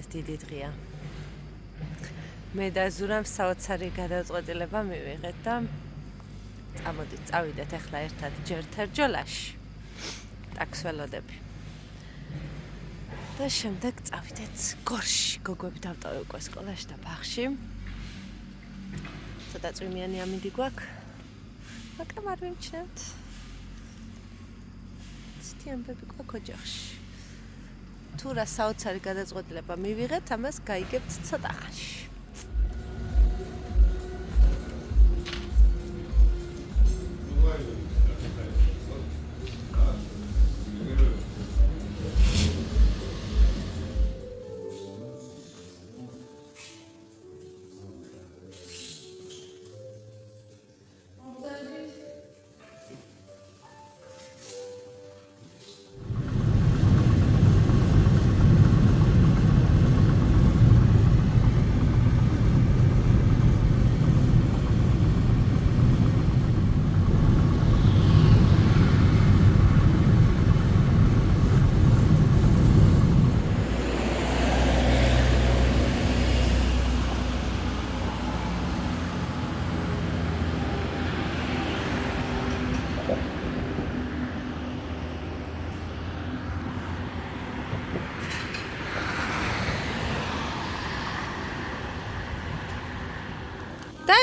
დღეს დიდი დღეა. მე და ზურამ საოცარი გადაწყვეტილება მივიღეთ და წამოდით წავიდეთ ახლა ერთად ჯერ თერჯოლაში. ტაქსს ველოდები. და შემდეგ წავიდეთ გორში. გოგოები დავტოვე უკვე სკოლაში და ბაღში. ცოტა წვიმიანი ამინდი გვაქვს. მაგრამ არ ვიმჩნევთ. ცეთი ამბები გვაქვს ოჯახში. თუ რა საოცარი გადაწყვეტილება მივიღეთ, ამას გაიგებთ ცოტა ხანში.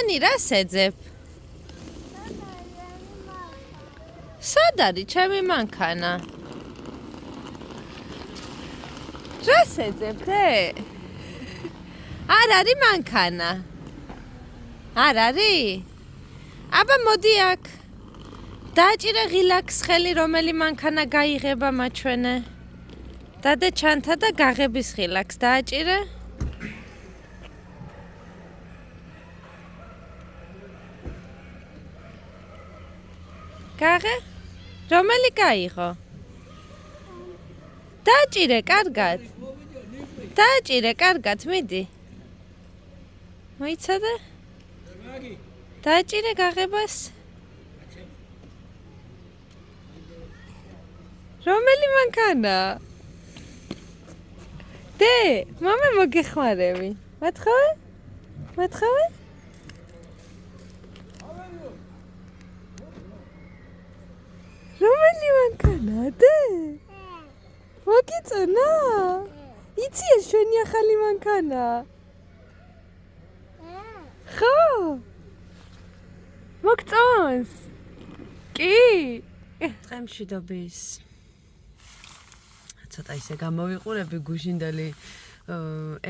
დანი, რა შეძებ? სად არის ჩემი მანქანა? რა შეძებ, არ არის მანქანა? არ არის? აბა მოდი აქ. დააჭირე ღილაკს ხელი, რომელი მანქანა გაიღება მაჩვენე. დადე ჩანთა და გაღების ღილაკს დააჭირე. გაღე? რომელი გაიღო? დააჭირე კარგად. დააჭირე კარგად, მიდი. მოიცადე? დააჭირე გაღებას. რომელი მანქანა? დე, მამე მოგეხმარები. მათხოვე? მათხოვე? რომელი მანქანა, დე? მოგიწონა? იცი ეს ჩვენი ახალი მანქანა? ხო? მოგწონს? კი? დღემშვიდობის. ცოტა ისე გამოვიყურები გუშინდელი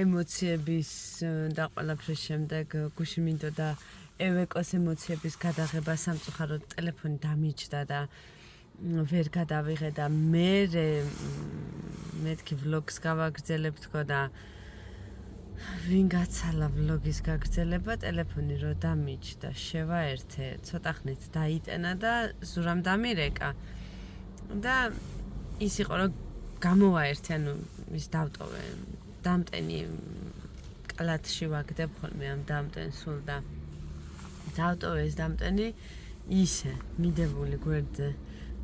ემოციების და ყველაფრის შემდეგ გუში მინდოდა ევეკოს ემოციების გადაღება სამწუხაროდ ტელეფონი დამიჯდა და ვერ გადავიღე და მეთქი ვლოგს გავაგრძელებ თქო და ვინ გაცალა ვლოგის გაგრძელება ტელეფონი რო დამიჯდა შევაერთე ცოტა ხნით დაიტენა და ზურამ დამირეკა და ის იყო რომ გამოვაერთე ანუ ის დავტოვე დამტენი კლათში ვაგდებ ხოლმე ამ დამტენს სულ და დავტოვე ეს დამტენი ისე მიდებული გვერდზე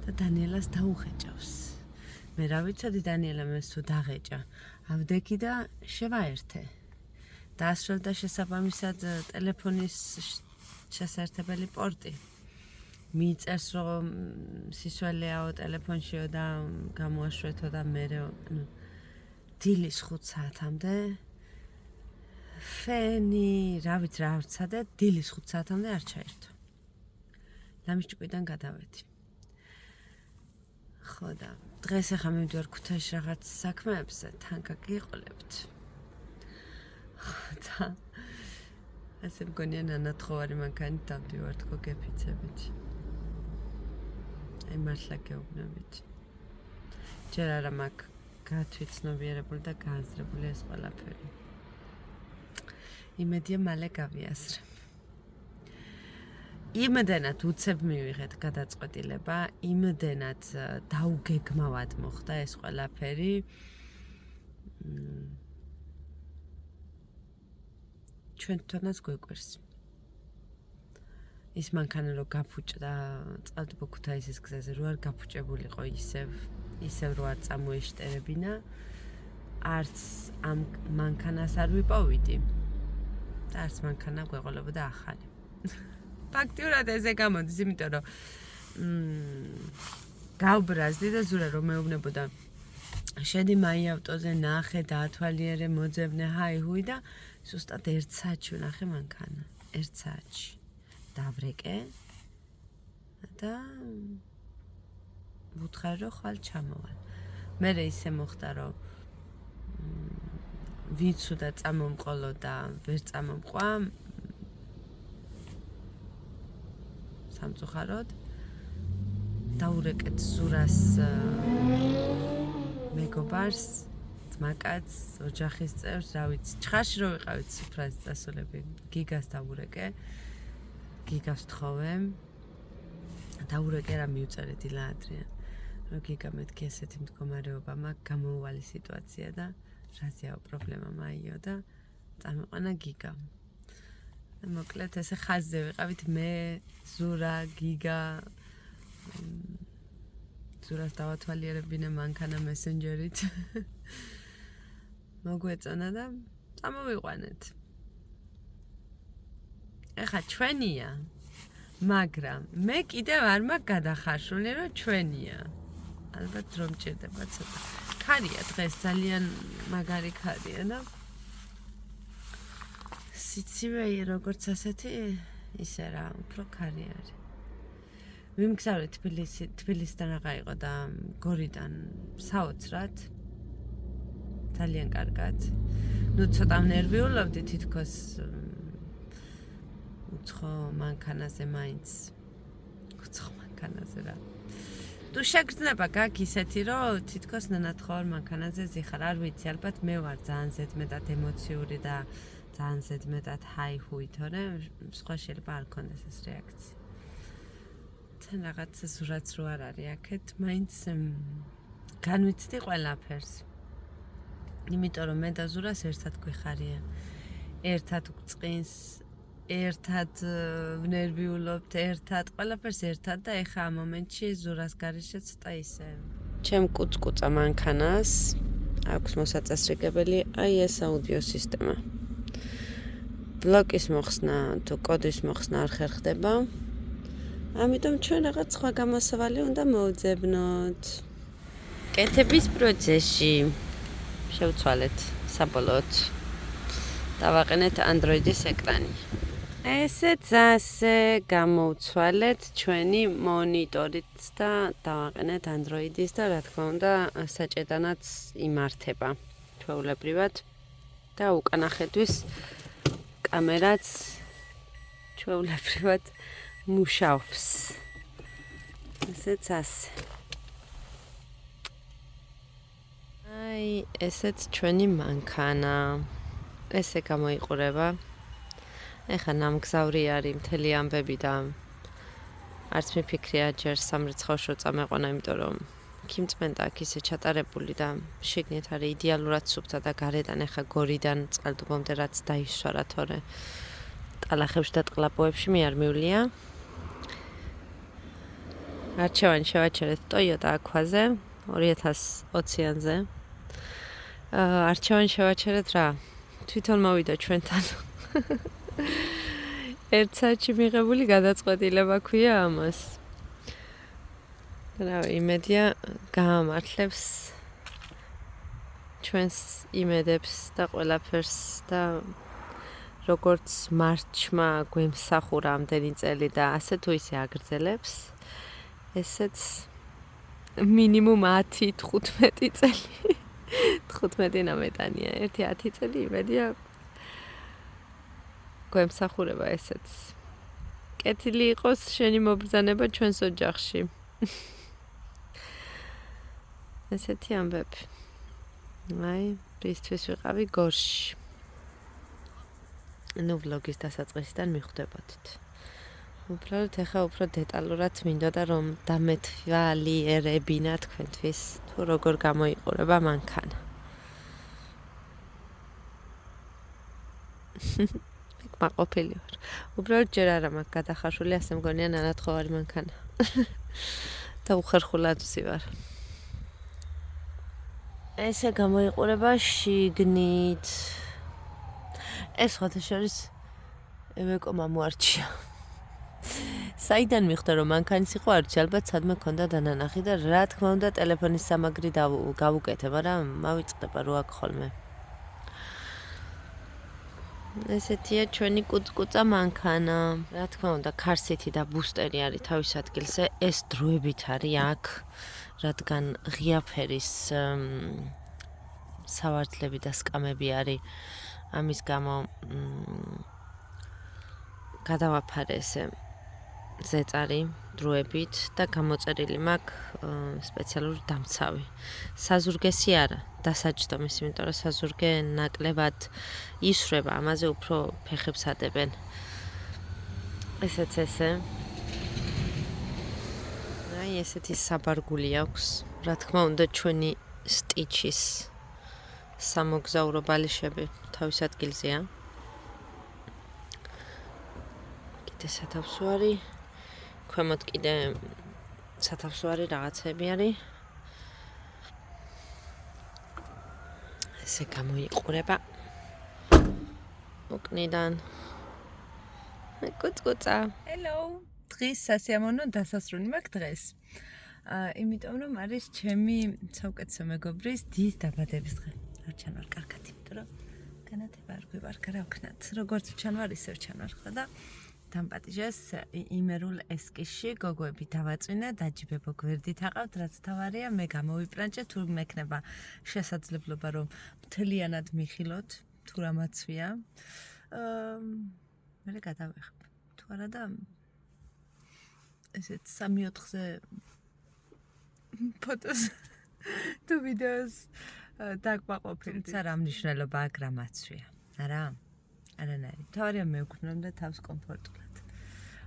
და დანიელას დაუღეჭავს. მე რა ვიცოდი დანიელამ ეს თუ დაღეჭა. ავდექი და შევაერთე. დაასრულდა შესაბამისად ტელეფონის შესაერთებელი პორტი. მიწერს რომ სისვალეაო ტელეფონშიო და გამოაშვეთო და მერე დილის 5 საათამდე ფენი რა ვიცი რა ვცადე დილის 5 საათამდე არ ჩაერთო. ლამის ჭკვიდან გადავედი. ხო და დღეს ახლა მივდივარ ქუთაისში რაღაც საქმეებზე თან გაგიყოლებთ. და ასე მგონია ნანათხოვარი მანქანით დავდივარ თქო გეფიცებით. აი მართლა გეუბნებით. ჯერ არა მაქვს გათვითცნობიერებული და გააზრებული ეს ყველაფერი. იმედია მალე გავიაზრე. იმდენად უცებ მივიღეთ გადაწყვეტილება, იმდენად დაუგეგმავად მოხდა ეს ყველაფერი. ჩვენ თვითონაც გვეკვირს. ის მანქანა რო გაფუჭდა წყალტუბო ქუთაისის გზაზე, რო არ გაფუჭებულიყო ისევ რო არ წამოეშტერებინა, არც ამ მანქანას არ ვიპოვიდი და არც მანქანა გვეყოლებოდა ახალი. ფაქტიურად ესე გამოდის, იმიტომ რომ გავბრაზდი და ზურა რომ მეუბნებოდა შედი მაი ავტოზე ნახე დაათვალიერე მოძებნე ჰაი-ჰუი და ზუსტად 1 საათში ვნახე მანქანა. 1 საათში დავრეკე და ვუთხარი რომ ხვალ ჩამოვალ. მერე ისე მოხდა რომ ვიცოდა წამომყოლო და ვერ წამომყვა სამწუხაროდ დაურეკეთ ზურას მეგობარს, ძმაკაცს, ოჯახის წევრს, რა ვიცი, ჩხარში რო ვიყავით სუფრაზე წასულები, გიგას დაურეკე, გიგას თხოვე, დაურეკე რა მივწერე დილა ადრიან, რომ გიგა მეთქი ესეთი მდგომარეობა მაქვს, გამოუვალი სიტუაცია და რაზეა პრობლემა მაიო და წამეყვანა გიგა. მოკლედ ესე ხაზზე ვიყავით მე, ზურა, გიგა, ზურას დავათვალიერებინე მანქანა მესენჯერით. მოგვეწონა და წამოვიყვანეთ. ეხა ჩვენია, მაგრამ მე კიდევ არ მაქვს გადახარშული, რომ ჩვენია. ალბათ რომ ჭირდება ცოტა. ქარია დღეს ძალიან მაგარი ქარია და სიცივეი როგორც ასეთი ისე რა, უფრო ქარი არის. ვიმგზავრე თბილისიდან რა იყო და გორიდან საოცრად. ძალიან კარგად. ნუ ცოტა ნერვიულობდი თითქოს უცხო მანქანაზე მაინც. უცხო მანქანაზე რა. თუ შეგრძნება გაქვს ისეთი, რომ თითქოს ნანათხოვარ მანქანაზე ზიხარ, არ ვიცი, ალბათ მე ვარ ძალიან ზედმეტად ემოციური და ძალიან ზედმეტად ჰაი-ჰუი, თორემ სხვა შეიძლება არ ქონდეს ეს რეაქცია. თან რაღაც ზურაც რო არ არის აქეთ, მაინც განვიცდი ყველაფერს. იმიტომ რომ მე და ზურას ერთად გვიხარია. ერთად გვწყინს, ერთად ვნერვიულობთ, ერთად, ყველაფერს ერთად და ეხა ამ მომენტში ზურას გარეშე ცოტა ისე. ჩემ კუწკუწა მანქანას აქვს მოსაწესრიგებელი აი ეს აუდიო სისტემა. ბლოკის მოხსნა თუ კოდის მოხსნა არ ხერხდება. ამიტომ ჩვენ რაღაც სხვა გამოსავალი უნდა მოვძებნოთ. კეთების პროცესში შევცვალეთ საბოლოოდ. დავაყენეთ Android-ის ეკრანი. ესეც ასე გამოვცვალეთ ჩვენი მონიტორით და დავაყენეთ Android-ის და რა თქმა უნდა საჭედანაც იმართება ჩვეულებრივად და უკანახედვის კამერაც ჩვეულებრივად მუშაობს. ესეც ასე. აი, ესეც ჩვენი მანქანა. ესე გამოიყურება. ეხა ნამგზავრი არის მთელი ამბები და არც მიფიქრია ჯერ სამრეცხავშო წამეყვანა, იმიტომ რომ ქიმწმენდა აქ ისე ჩატარებული და შიგნით არის იდეალურად სუფთა და გარედან ეხა გორიდან წყალდუბომდე რაც დაისვარა, თორე ტალახებში და ტყლაპოებში მე არ მივლია. არჩევანი შევაჩერეთ Toyota Aqua-ზე 2020-იანზე. არჩევანი შევაჩერეთ რა? თვითონ მოვიდა ჩვენთან. 1 საათში მიღებული გადაწყვეტილება ქვია ამას. რა იმედია გაამართლებს ჩვენს იმედებს და ყველაფერს და როგორც მარჩმა გვემსახურა ამდენი წელი და ასე თუ ისე აგრძელებს, ესეც მინიმუმ 10-15 წელი. 15 ნამეტანია, 1-10 წელი იმედია გვემსახურება ესეც. კეთილი იყოს შენი მობრძანება ჩვენს ოჯახში. ესეთი ამბები. აი,ისთვის ვიყავი გორში. ნუ ვლოგის დასაწყისიდან მიხვდებოდით. უბრალოდ ეხა უფრო დეტალურად მინდოდა რომ დამეთვალიერებინა თქვენთვის თუ როგორ გამოიყურება მანქანა. მაყოფილი ვარ. უბრალოდ ჯერ არა მაქვს გადახარშული, ასე მგონია ნანათხოვარი მანქანა. და უხერხულად ვზივარ. ესე გამოიყურება შიგნით. ეს ხოთაშორის ევეკომა მოარჩია. საიდან მიხვდა რომ მანქანის იყო არ ვიცი ალბათ სადმე ქონდა დანანახი და რა თქმა უნდა ტელეფონის სამაგრი გავუკეთე, მაგრამ მავიწყდება რო აქ ხოლმე. ესეთია ჩვენი კუწკუწა მანქანა. რა თქმა უნდა ქარსითი და ბუსტერი არის თავის ადგილზე. ეს დროებით არის აქ, რადგან ღია ფერის სავარძლები და სკამები არის. ამის გამო გადავაფარე ესე ზეწარი დროებით და გამოწერილი მაქვს სპეციალური დამცავი. საზურგესი არა, დასაჯდომის, იმიტომ რომ საზურგე ნაკლებად ისვრება, ამაზე უფრო ფეხებს ადებენ. ესეც ესე. აი ესეთი საბარგული აქვს. რა თქმა უნდა ჩვენი სტიჩის სამოგზაურო ბალიშები თავის ადგილზეა. კიდე სათავსოარი, ქვემოთ კიდე სათავსოარი რაღაცები არის. ესე გამოიყურება უკნიდან. კუწკუწა. Hello. დღის სასიამოვნო დასასრული მაქვს დღეს. იმიტომ რომ არის ჩემი საუკეთესო მეგობრის დის დაბადების დღე. არ ჩანვარ კარგად, იმიტომ რომ განათება არ გვივარქა რა ვქნათ. როგორც ჩანვარ, ისევ ჩანვარ ხო და დამპატიჟეს იმერულ ესკისში გოგოები დავაწვინე, დაჯიბებო გვერდით აყავთ, რაც თავარია, მე გამოვიპრანჭე, თუ მექნება შესაძლებლობა რომ მთლიანად მიხილოთ, თუ რამაცვია. მე გადავეხებ. თუ არა და ესეც 3-4-ზე ფოტოს თუ ვიდეოს დაგმაყოფილ. თუმცა რა მნიშვნელობა აქვს რამაცვია, არა? არანაირი. თავარია მე ვქნამდე თავს კომფორტულად.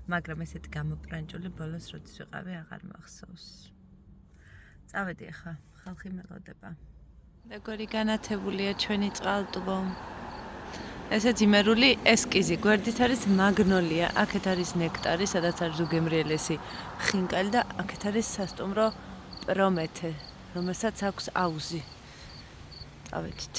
მაგრამ ესეთი გამოპრანჭული ბოლოს როდის ვიყავი აღარ მახსოვს. წავედი ახლა, ხალხი მელოდება. როგორი განათებულია ჩვენი წყალტუბო. ესეც იმერული ესკიზი. გვერდით არის მაგნოლია, აქეთ არის ნექტარი, სადაც არის ზუგემრიელესი ხინკალი და აქეთ არის სასტუმრო პრომეთე, რომელსაც აქვს აუზი. წავედით.